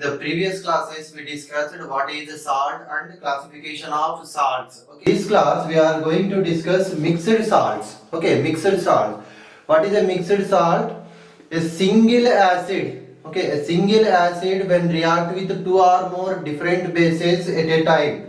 the previous classes we discussed what is a salt and classification of salts. Okay, this class we are going to discuss mixed salts. Okay, mixed salt. What is a mixed salt? A single acid. Okay, a single acid when react with two or more different bases at a time.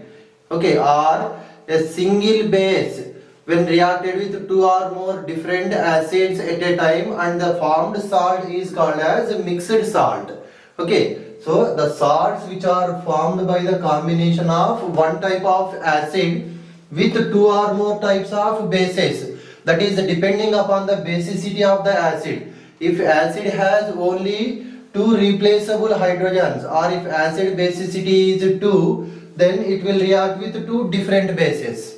Okay, or a single base when reacted with two or more different acids at a time, and the formed salt is called as a mixed salt. Okay, so the salts which are formed by the combination of one type of acid with two or more types of bases, that is depending upon the basicity of the acid. If acid has only two replaceable hydrogens, or if acid basicity is 2, then it will react with two different bases.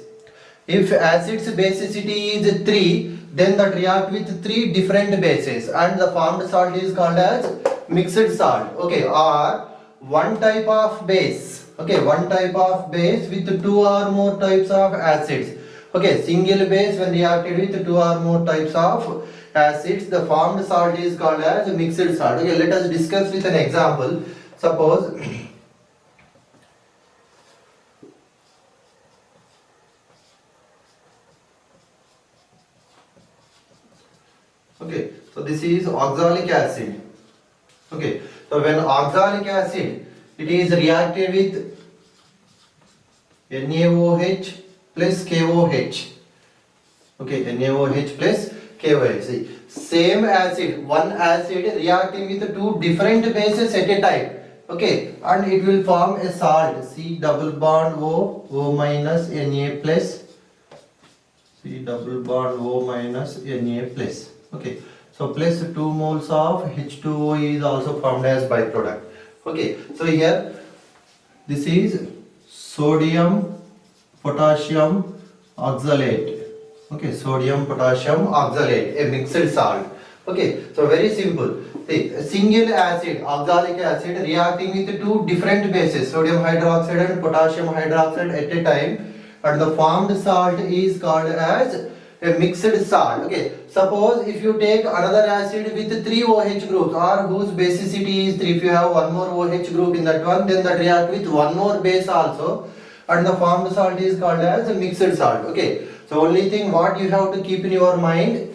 If acid's basicity is 3, then that react with 3 different bases, and the formed salt is called as mixed salt. Okay, or one type of base. Okay, one type of base with two or more types of acids. Okay, single base when reacted with two or more types of acids, the formed salt is called as mixed salt. Okay, let us discuss with an example. Suppose okay, so this is oxalic acid. Okay, so when oxalic acid, it is reacted with NaOH plus KOH. Okay, NaOH plus KOH. See, same acid, one acid reacting with two different bases at a time. Okay, and it will form a salt. C double bond O, O minus Na plus. C double bond O minus Na plus. Okay, so plus 2 moles of H2O is also formed as byproduct. Okay, so here this is sodium potassium oxalate. Okay, sodium potassium oxalate, a mixed salt. Okay, so very simple. See, a single acid, oxalic acid reacting with two different bases, sodium hydroxide and potassium hydroxide at a time, and the formed salt is called as a mixed salt. Okay, suppose if you take another acid with 3 OH groups, or whose basicity is 3, if you have one more OH group in that one, then that react with one more base also, and the formed salt is called as a mixed salt. Okay, so only thing what you have to keep in your mind,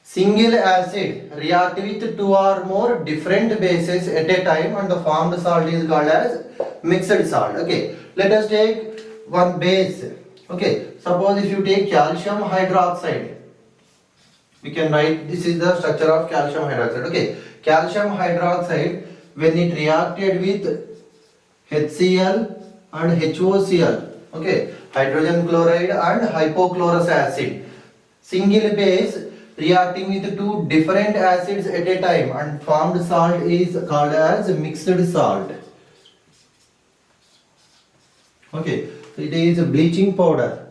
single acid react with two or more different bases at a time, and the formed salt is called as mixed salt. Okay, let us take one base. Okay, suppose if you take calcium hydroxide, we can write this is the structure of calcium hydroxide. Okay, calcium hydroxide when it reacted with HCl and HOCl, okay, hydrogen chloride and hypochlorous acid, single base reacting with two different acids at a time, and formed salt is called as mixed salt. Okay, so it is bleaching powder.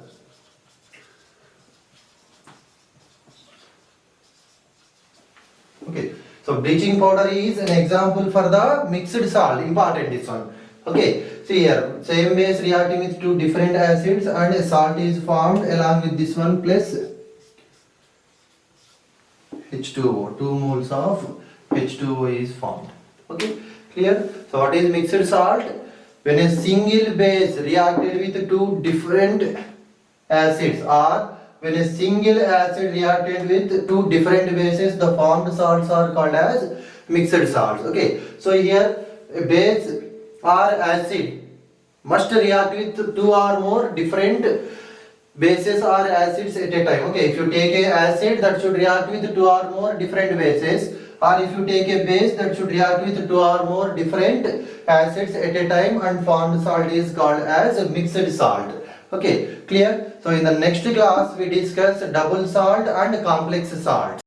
Okay, so bleaching powder is an example for the mixed salt. Important this one. Okay, see here, same base reacting with two different acids, and a salt is formed along with this one plus H2O. 2 moles of H2O is formed. Okay, clear? So what is mixed salt? When a single base reacted with two different acids, or when a single acid reacted with two different bases, the formed salts are called as mixed salts. Okay, so here a base or acid must react with two or more different bases or acids at a time. Okay, if you take a acid, that should react with two or more different bases, or if you take a base, that should react with two or more different acids at a time, and formed salt is called as a mixed salt. Okay, clear? So in the next class we discuss double salt and complex salt.